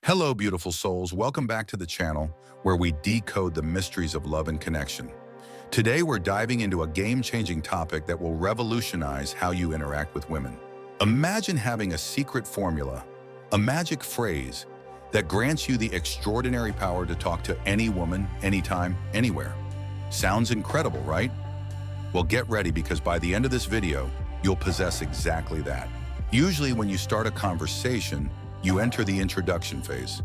Hello, beautiful souls. Welcome back to the channel where we decode the mysteries of love and connection. Today, we're diving into a game-changing topic that will revolutionize how you interact with women. Imagine having a secret formula, a magic phrase that grants you the extraordinary power to talk to any woman, anytime, anywhere. Sounds incredible, right? Well, get ready because by the end of this video, you'll possess exactly that. Usually, when you start a conversation, you enter the introduction phase.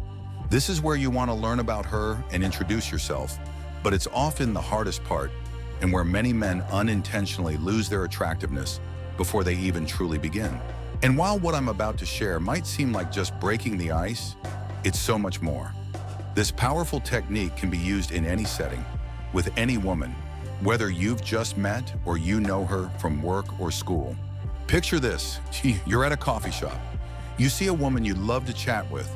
This is where you want to learn about her and introduce yourself, but it's often the hardest part and where many men unintentionally lose their attractiveness before they even truly begin. And while what I'm about to share might seem like just breaking the ice, it's so much more. This powerful technique can be used in any setting, with any woman, whether you've just met or you know her from work or school. Picture this, you're at a coffee shop. You see a woman you'd love to chat with,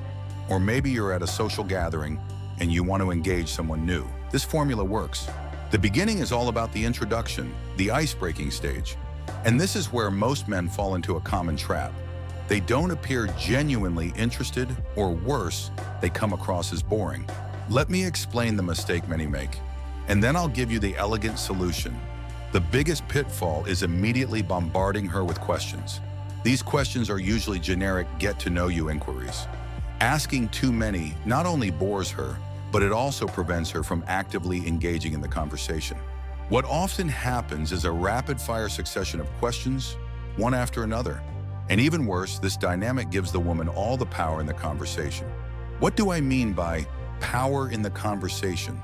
or maybe you're at a social gathering and you want to engage someone new. This formula works. The beginning is all about the introduction, the ice-breaking stage. And this is where most men fall into a common trap. They don't appear genuinely interested, or worse, they come across as boring. Let me explain the mistake many make, and then I'll give you the elegant solution. The biggest pitfall is immediately bombarding her with questions. These questions are usually generic get-to-know-you inquiries. Asking too many not only bores her, but it also prevents her from actively engaging in the conversation. What often happens is a rapid-fire succession of questions, one after another. And even worse, this dynamic gives the woman all the power in the conversation. What do I mean by power in the conversation?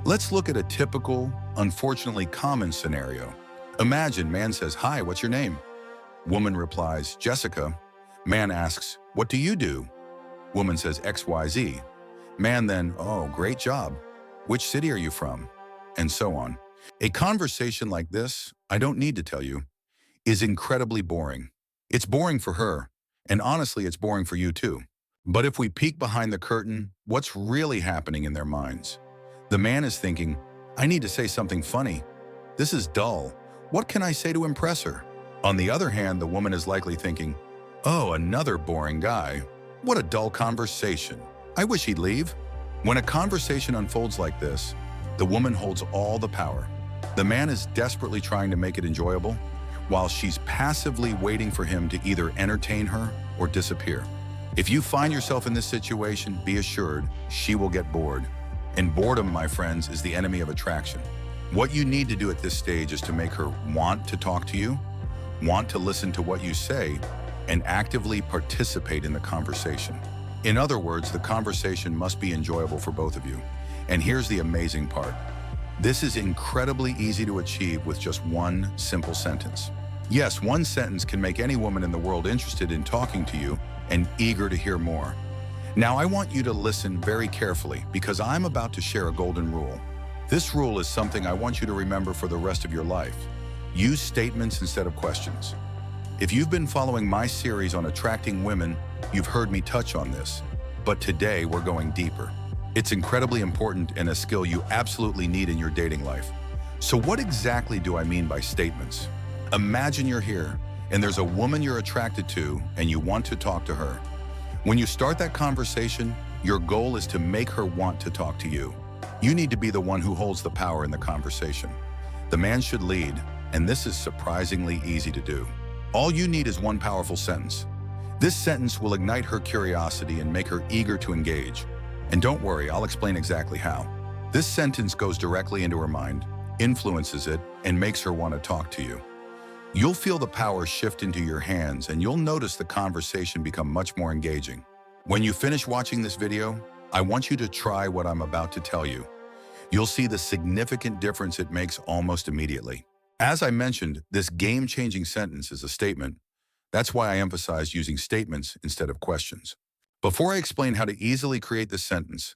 Let's look at a typical, unfortunately common scenario. Imagine man says, "Hi, what's your name?" Woman replies, "Jessica." Man asks, "What do you do?" Woman says, "XYZ." Man then, "Oh, great job. Which city are you from?" And so on. A conversation like this, I don't need to tell you, is incredibly boring. It's boring for her, and honestly, it's boring for you too. But if we peek behind the curtain, what's really happening in their minds? The man is thinking, "I need to say something funny. This is dull. What can I say to impress her?" On the other hand, the woman is likely thinking, "Oh, another boring guy. What a dull conversation. I wish he'd leave." When a conversation unfolds like this, the woman holds all the power. The man is desperately trying to make it enjoyable, while she's passively waiting for him to either entertain her or disappear. If you find yourself in this situation, be assured she will get bored. And boredom, my friends, is the enemy of attraction. What you need to do at this stage is to make her want to talk to you, want to listen to what you say, and actively participate in the conversation. In other words, the conversation must be enjoyable for both of you. And here's the amazing part. This is incredibly easy to achieve with just one simple sentence. Yes, one sentence can make any woman in the world interested in talking to you and eager to hear more. Now, I want you to listen very carefully because I'm about to share a golden rule. This rule is something I want you to remember for the rest of your life. Use statements instead of questions. If you've been following my series on attracting women, you've heard me touch on this. But today, we're going deeper. It's incredibly important and a skill you absolutely need in your dating life. So what exactly do I mean by statements? Imagine you're here, and there's a woman you're attracted to, and you want to talk to her. When you start that conversation, your goal is to make her want to talk to you. You need to be the one who holds the power in the conversation. The man should lead, and this is surprisingly easy to do. All you need is one powerful sentence. This sentence will ignite her curiosity and make her eager to engage. And don't worry, I'll explain exactly how. This sentence goes directly into her mind, influences it, and makes her want to talk to you. You'll feel the power shift into your hands, and you'll notice the conversation become much more engaging. When you finish watching this video, I want you to try what I'm about to tell you. You'll see the significant difference it makes almost immediately. As I mentioned, this game-changing sentence is a statement. That's why I emphasize using statements instead of questions. Before I explain how to easily create this sentence,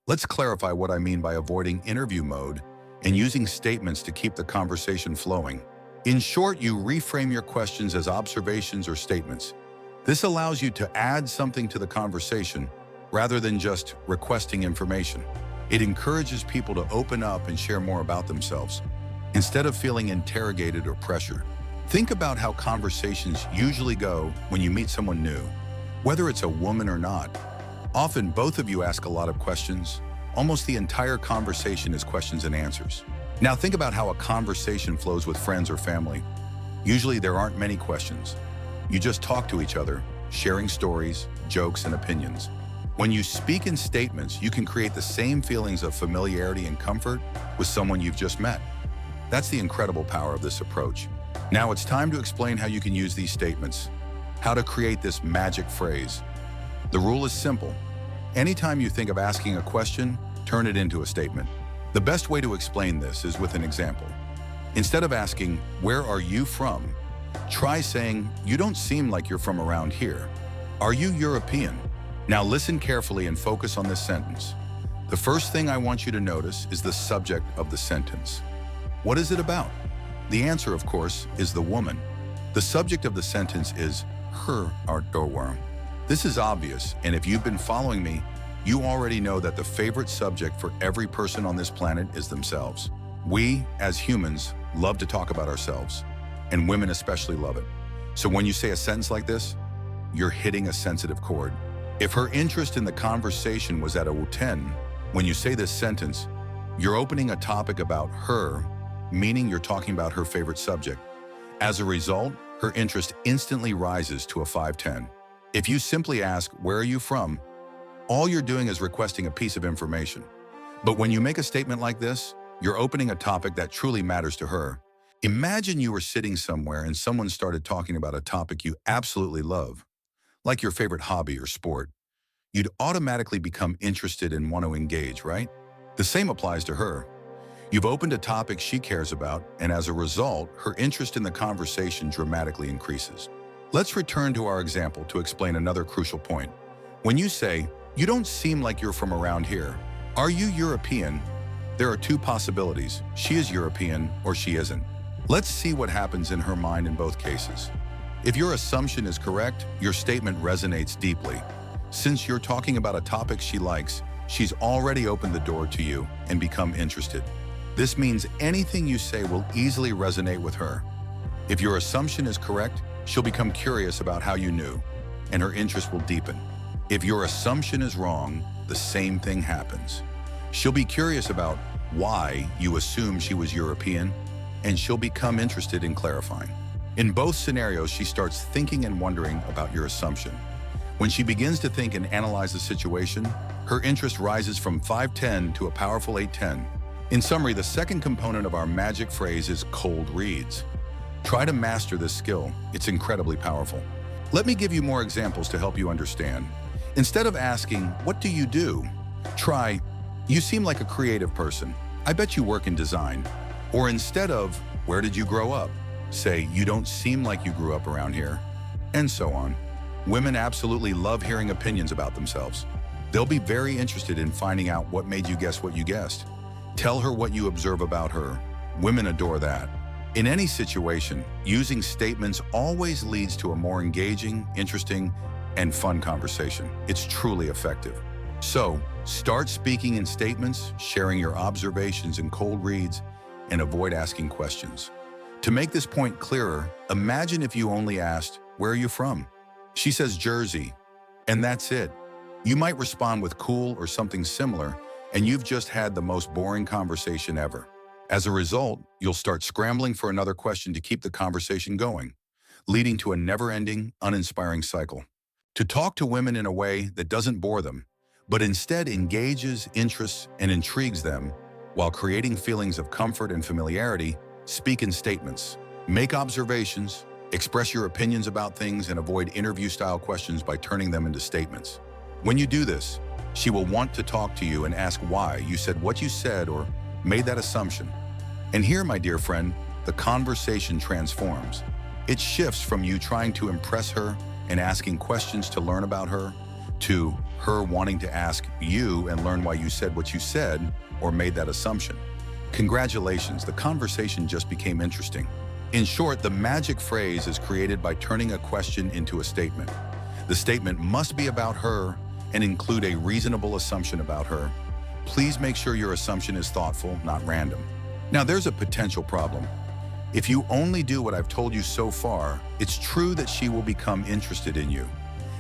let's clarify what I mean by avoiding interview mode and using statements to keep the conversation flowing. In short, you reframe your questions as observations or statements. This allows you to add something to the conversation rather than just requesting information. It encourages people to open up and share more about themselves, instead of feeling interrogated or pressured. Think about how conversations usually go when you meet someone new. Whether it's a woman or not, Often, both of you ask a lot of questions. Almost the entire conversation is questions and answers. Now think about how a conversation flows with friends or family. Usually there aren't many questions. You just talk to each other, sharing stories, jokes, and opinions. When you speak in statements, you can create the same feelings of familiarity and comfort with someone you've just met. That's the incredible power of this approach. Now it's time to explain how you can use these statements, how to create this magic phrase. The rule is simple. Anytime you think of asking a question, turn it into a statement. The best way to explain this is with an example. Instead of asking, "Where are you from?" try saying, "You don't seem like you're from around here. Are you European?" Now listen carefully and focus on this sentence. The first thing I want you to notice is the subject of the sentence. What is it about? The answer, of course, is the woman. The subject of the sentence is her outdoor. This is obvious, and if you've been following me, you already know that the favorite subject for every person on this planet is themselves. We, as humans, love to talk about ourselves, and women especially love it. So when you say a sentence like this, you're hitting a sensitive chord. If her interest in the conversation was at a 10, when you say this sentence, you're opening a topic about her, meaning you're talking about her favorite subject. As a result, her interest instantly rises to a 5-10. If you simply ask, "Where are you from?" all you're doing is requesting a piece of information. But when you make a statement like this, you're opening a topic that truly matters to her. Imagine you were sitting somewhere and someone started talking about a topic you absolutely love, like your favorite hobby or sport. You'd automatically become interested and want to engage, right? The same applies to her. You've opened a topic she cares about, and as a result, her interest in the conversation dramatically increases. Let's return to our example to explain another crucial point. When you say, "You don't seem like you're from around here. Are you European?" there are two possibilities. She is European or she isn't. Let's see what happens in her mind in both cases. If your assumption is correct, your statement resonates deeply. Since you're talking about a topic she likes, she's already opened the door to you and become interested. This means anything you say will easily resonate with her. If your assumption is correct, she'll become curious about how you knew, and her interest will deepen. If your assumption is wrong, the same thing happens. She'll be curious about why you assumed she was European, and she'll become interested in clarifying. In both scenarios, she starts thinking and wondering about your assumption. When she begins to think and analyze the situation, her interest rises from 5-10 to a powerful 8-10. In summary, the second component of our magic phrase is cold reads. Try to master this skill. It's incredibly powerful. Let me give you more examples to help you understand. Instead of asking, "What do you do?" try, "You seem like a creative person. I bet you work in design." Or instead of, "Where did you grow up?" say, "You don't seem like you grew up around here," and so on. Women absolutely love hearing opinions about themselves. They'll be very interested in finding out what made you guess what you guessed. Tell her what you observe about her. Women adore that. In any situation, using statements always leads to a more engaging, interesting, and fun conversation. It's truly effective. So, start speaking in statements, sharing your observations and cold reads, and avoid asking questions. To make this point clearer, imagine if you only asked, "Where are you from?" She says Jersey, and that's it. You might respond with cool or something similar, and you've just had the most boring conversation ever. As a result, you'll start scrambling for another question to keep the conversation going, leading to a never-ending, uninspiring cycle. To talk to women in a way that doesn't bore them, but instead engages, interests, and intrigues them, while creating feelings of comfort and familiarity, speak in statements. Make observations, express your opinions about things, and avoid interview-style questions by turning them into statements. When you do this, she will want to talk to you and ask why you said what you said or made that assumption. And here, my dear friend, the conversation transforms. It shifts from you trying to impress her and asking questions to learn about her, to her wanting to ask you and learn why you said what you said or made that assumption. Congratulations, the conversation just became interesting. In short, the magic phrase is created by turning a question into a statement. The statement must be about her and include a reasonable assumption about her. Please make sure your assumption is thoughtful, not random. Now, there's a potential problem. If you only do what I've told you so far, it's true that she will become interested in you.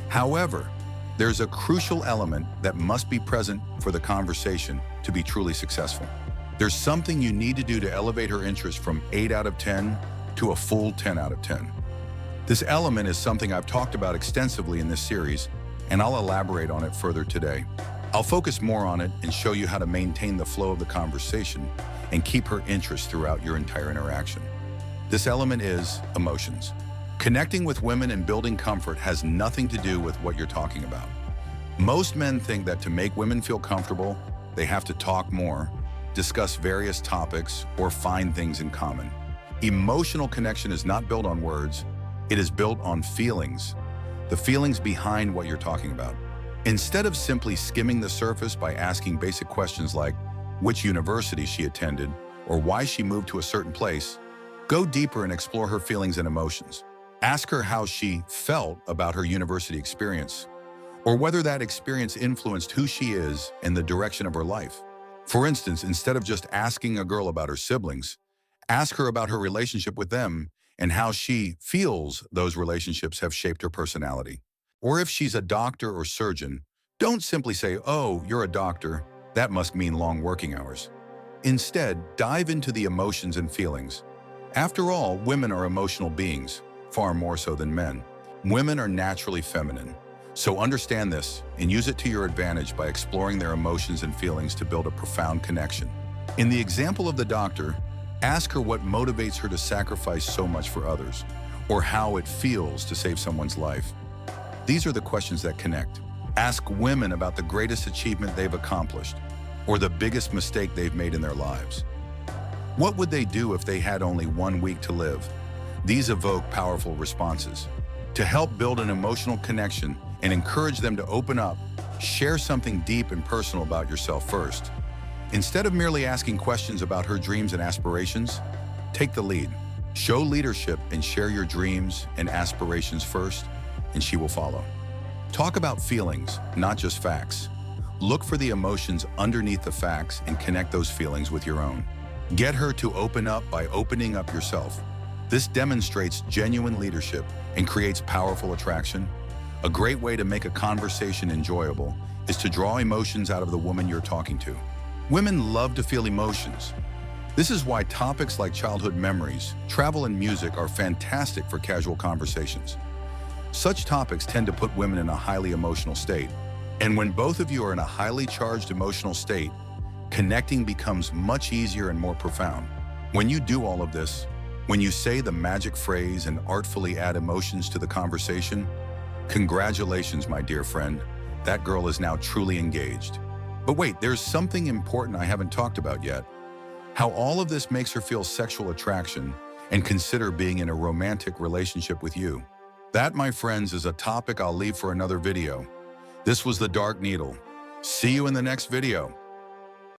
However, There's a crucial element that must be present for the conversation to be truly successful. There's something you need to do to elevate her interest from 8 out of 10 to a full 10 out of 10. This element is something I've talked about extensively in this series, and I'll elaborate on it further today. I'll focus more on it and show you how to maintain the flow of the conversation and keep her interest throughout your entire interaction. This element is emotions. Connecting with women and building comfort has nothing to do with what you're talking about. Most men think that to make women feel comfortable, they have to talk more, discuss various topics, or find things in common. Emotional connection is not built on words, it is built on feelings, the feelings behind what you're talking about. Instead of simply skimming the surface by asking basic questions like which university she attended or why she moved to a certain place, go deeper and explore her feelings and emotions. Ask her how she felt about her university experience, or whether that experience influenced who she is and the direction of her life. For instance, instead of just asking a girl about her siblings, ask her about her relationship with them and how she feels those relationships have shaped her personality. Or if she's a doctor or surgeon, don't simply say, "Oh, you're a doctor, that must mean long working hours." Instead, dive into the emotions and feelings. After all, women are emotional beings, far more so than men. Women are naturally feminine. So understand this and use it to your advantage by exploring their emotions and feelings to build a profound connection. In the example of the doctor, ask her what motivates her to sacrifice so much for others, or how it feels to save someone's life. These are the questions that connect. Ask women about the greatest achievement they've accomplished, or the biggest mistake they've made in their lives. What would they do if they had only 1 week to live? These evoke powerful responses. To help build an emotional connection and encourage them to open up, share something deep and personal about yourself first. Instead of merely asking questions about her dreams and aspirations, take the lead. Show leadership and share your dreams and aspirations first, and she will follow. Talk about feelings, not just facts. Look for the emotions underneath the facts and connect those feelings with your own. Get her to open up by opening up yourself. This demonstrates genuine leadership and creates powerful attraction. A great way to make a conversation enjoyable is to draw emotions out of the woman you're talking to. Women love to feel emotions. This is why topics like childhood memories, travel, and music are fantastic for casual conversations. Such topics tend to put women in a highly emotional state. And when both of you are in a highly charged emotional state, connecting becomes much easier and more profound. When you do all of this, when you say the magic phrase and artfully add emotions to the conversation, congratulations, my dear friend. That girl is now truly engaged. But wait, there's something important I haven't talked about yet. How all of this makes her feel sexual attraction and consider being in a romantic relationship with you. That, my friends, is a topic I'll leave for another video. This was The Dark Needle. See you in the next video.